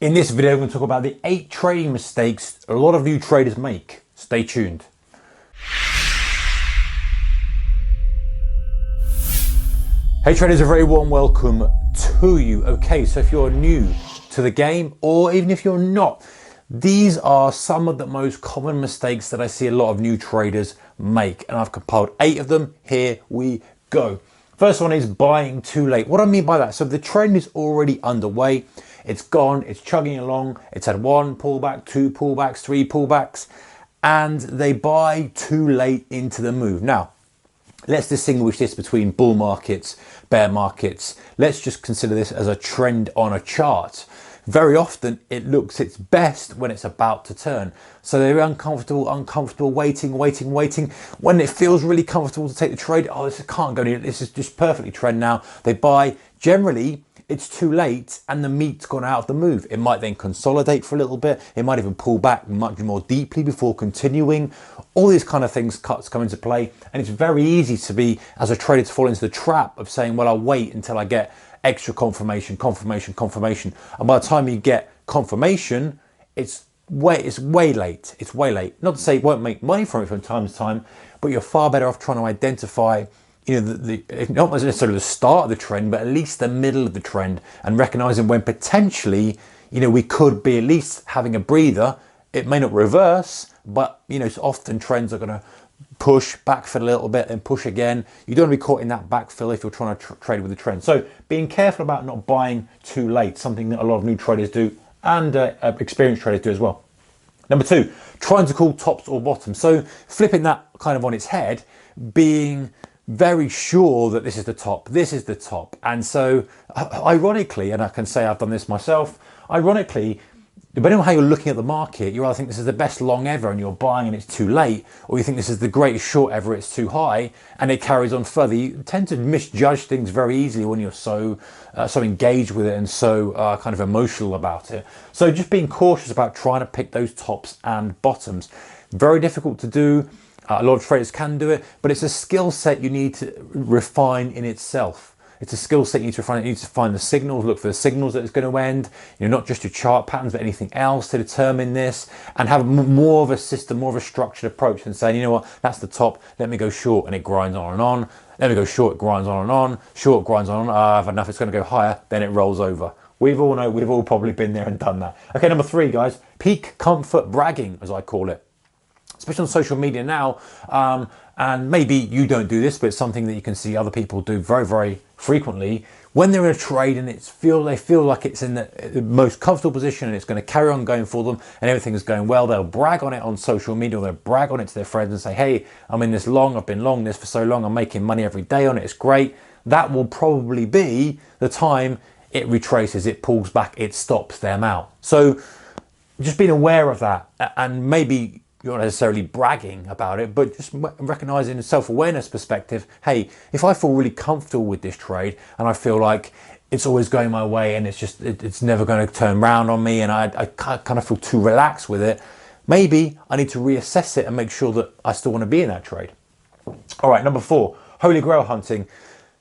In this video, I'm going to talk about the 8 trading mistakes a lot of new traders make. Stay tuned. Hey traders, a very warm welcome to you. Okay, so if you're new to the game, or even if you're not, these are some of the most common mistakes that I see a lot of new traders make, and I've compiled 8 of them. Here we go. First one is buying too late. What do I mean by that? So the trend is already underway. It's gone, it's chugging along. It's had 1 pullback, 2 pullbacks, 3 pullbacks, and they buy too late into the move. Now, let's distinguish this between bull markets, bear markets. Let's just consider this as a trend on a chart. Very often it looks its best when it's about to turn. So they're uncomfortable, waiting. When it feels really comfortable to take the trade, oh, this can't go near, this is just perfectly trend now. They buy. Generally, it's too late and the meat's gone out of the move. It might then consolidate for a little bit. It might even pull back much more deeply before continuing. All these kind of things come into play. And it's very easy to be, as a trader, to fall into the trap of saying, well, I'll wait until I get extra confirmation. And by the time you get confirmation, it's way late. It's way late. Not to say you won't make money from it from time to time, but you're far better off trying to identify, you know, not necessarily the start of the trend, but at least the middle of the trend, and recognizing when potentially, you know, we could be at least having a breather. It may not reverse, but you know, often trends are going to push, backfill a little bit, and push again. You don't want to be caught in that backfill if you're trying to trade with the trend. So being careful about not buying too late, something that a lot of new traders do, and experienced traders do as well. Number 2, trying to call tops or bottoms. So flipping that kind of on its head, being very sure that this is the top, and so ironically, and I can say I've done this myself, ironically, depending on how you're looking at the market, you either think this is the best long ever and you're buying and it's too late, or you think this is the greatest short ever, it's too high, and it carries on further. You tend to misjudge things very easily when you're so engaged with it and so kind of emotional about it. So just being cautious about trying to pick those tops and bottoms. Very difficult to do. A lot of traders can do it, but it's a skill set you need to refine in itself. It's a skill set you need to refine. You need to find the signals, look for the signals that it's going to end, you know, not just your chart patterns, but anything else to determine this, and have more of a system, more of a structured approach than saying, you know what, that's the top, let me go short, and it grinds on and on. Let me go short, it grinds on and on. Short grinds on and on. I've had enough, it's going to go higher, then it rolls over. We've all probably been there and done that. Okay, number 3, guys, peak comfort bragging, as I call it. Especially on social media now, and maybe you don't do this, but it's something that you can see other people do very, very frequently. When they're in a trade and they feel like it's in the most comfortable position and it's going to carry on going for them and everything is going well, they'll brag on it on social media, or they'll brag on it to their friends and say, hey, I'm in this long, I've been long this for so long, I'm making money every day on it, it's great. That will probably be the time it retraces, it pulls back, it stops them out. So just being aware of that, and maybe you're not necessarily bragging about it, but just recognizing a self-awareness perspective. Hey, if I feel really comfortable with this trade and I feel like it's always going my way and it's never going to turn around on me, and I kind of feel too relaxed with it, maybe I need to reassess it and make sure that I still want to be in that trade. All right, number 4, holy grail hunting.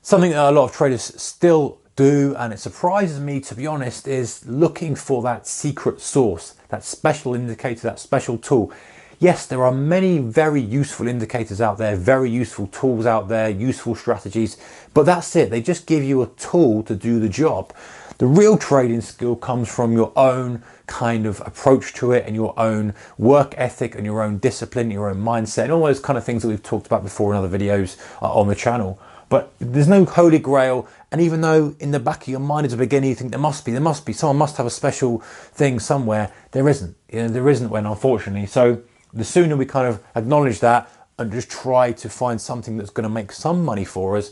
Something that a lot of traders still do, and it surprises me, to be honest, is looking for that secret source, that special indicator, that special tool. Yes, there are many very useful indicators out there, very useful tools out there, useful strategies, but that's it. They just give you a tool to do the job. The real trading skill comes from your own kind of approach to it, and your own work ethic and your own discipline, your own mindset, and all those kind of things that we've talked about before in other videos on the channel. But there's no holy grail, and even though in the back of your mind at the beginning you think there must be, someone must have a special thing somewhere, there isn't. You know, there isn't when, unfortunately. So the sooner we kind of acknowledge that and just try to find something that's going to make some money for us,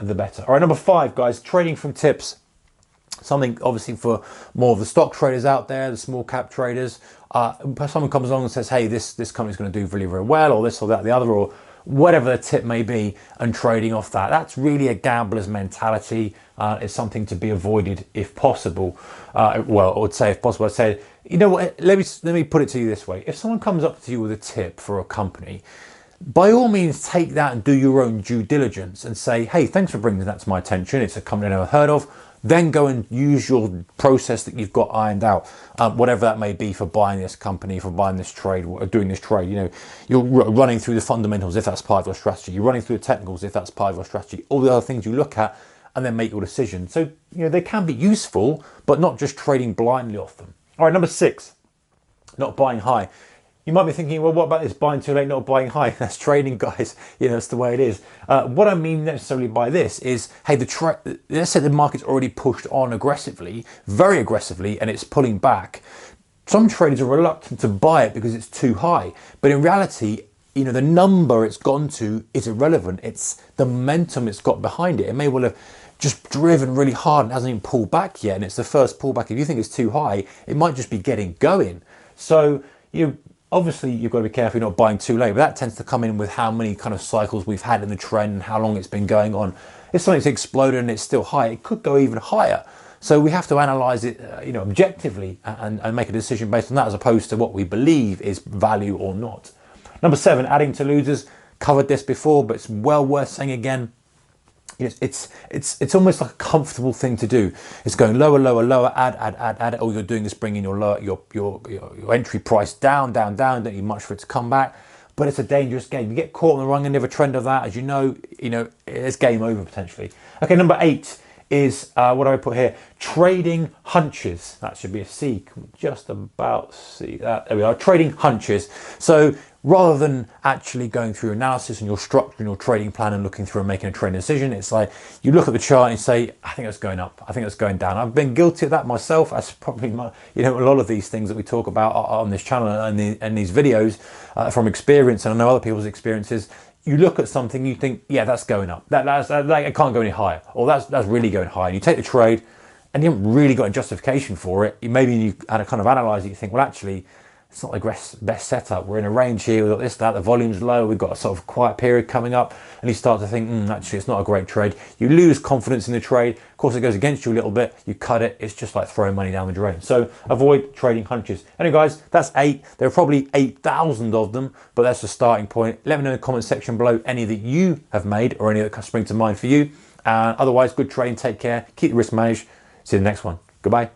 the better. All right, number 5, guys, trading from tips. Something obviously for more of the stock traders out there, the small cap traders. Someone comes along and says, hey, this company's going to do really, really well, or this or that, the other, or whatever the tip may be, and trading off that. That's really a gambler's mentality. It's something to be avoided if possible. Well, I would say if possible, I'd say, you know what, let me put it to you this way. If someone comes up to you with a tip for a company, by all means take that and do your own due diligence and say, hey, thanks for bringing that to my attention. It's a company I never heard of. Then go and use your process that you've got ironed out, whatever that may be, for buying this company, for buying this trade, or doing this trade. You know, you're running through the fundamentals if that's part of your strategy. You're running through the technicals if that's part of your strategy. All the other things you look at and then make your decision. So, you know, they can be useful, but not just trading blindly off them. All right, number 6, not buying high. You might be thinking, well, what about this buying too late, not buying high? That's trading, guys. You know, that's the way it is. What I mean necessarily by this is, hey, let's say the market's already pushed on aggressively, very aggressively, and it's pulling back. Some traders are reluctant to buy it because it's too high. But in reality, you know, the number it's gone to is irrelevant. It's the momentum it's got behind it. It may well have just driven really hard and hasn't even pulled back yet, and it's the first pullback. If you think it's too high, it might just be getting going. So, obviously, you've got to be careful you're not buying too late, but that tends to come in with how many kind of cycles we've had in the trend and how long it's been going on. If something's exploded and it's still high, it could go even higher. So we have to analyze it, objectively and make a decision based on that, as opposed to what we believe is value or not. Number 7, adding to losers. Covered this before, but it's well worth saying again. It's almost like a comfortable thing to do. It's going lower, lower, lower, add. All you're doing is bringing your entry price down. Don't need much for it to come back. But it's a dangerous game. You get caught on the wrong end of a trend of that, as you know, it's game over potentially. Okay, number 8 is what do I put here? Trading hunches. That should be a C. Can we just about see that? There we are. Trading hunches. So rather than actually going through analysis and your structure and your trading plan and looking through and making a trading decision, it's like you look at the chart and say, I think that's going up, I think that's going down. I've been guilty of that myself. That's probably a lot of these things that we talk about on this channel and these videos from experience, and I know other people's experiences. You look at something, you think, yeah, that's going up. That it can't go any higher, or that's really going high. And you take the trade, and you haven't really got a justification for it. Maybe you kind of analyze it. You think, well, actually, it's not the best setup. We're in a range here. We've got this, that. The volume's low. We've got a sort of quiet period coming up, and you start to think, actually, it's not a great trade. You lose confidence in the trade. Of course, it goes against you a little bit. You cut it. It's just like throwing money down the drain. So avoid trading hunches. Anyway, guys, that's 8. There are probably 8,000 of them, but that's the starting point. Let me know in the comment section below any that you have made or any that spring to mind for you. And otherwise, good trading. Take care. Keep the risk managed. See you in the next one. Goodbye.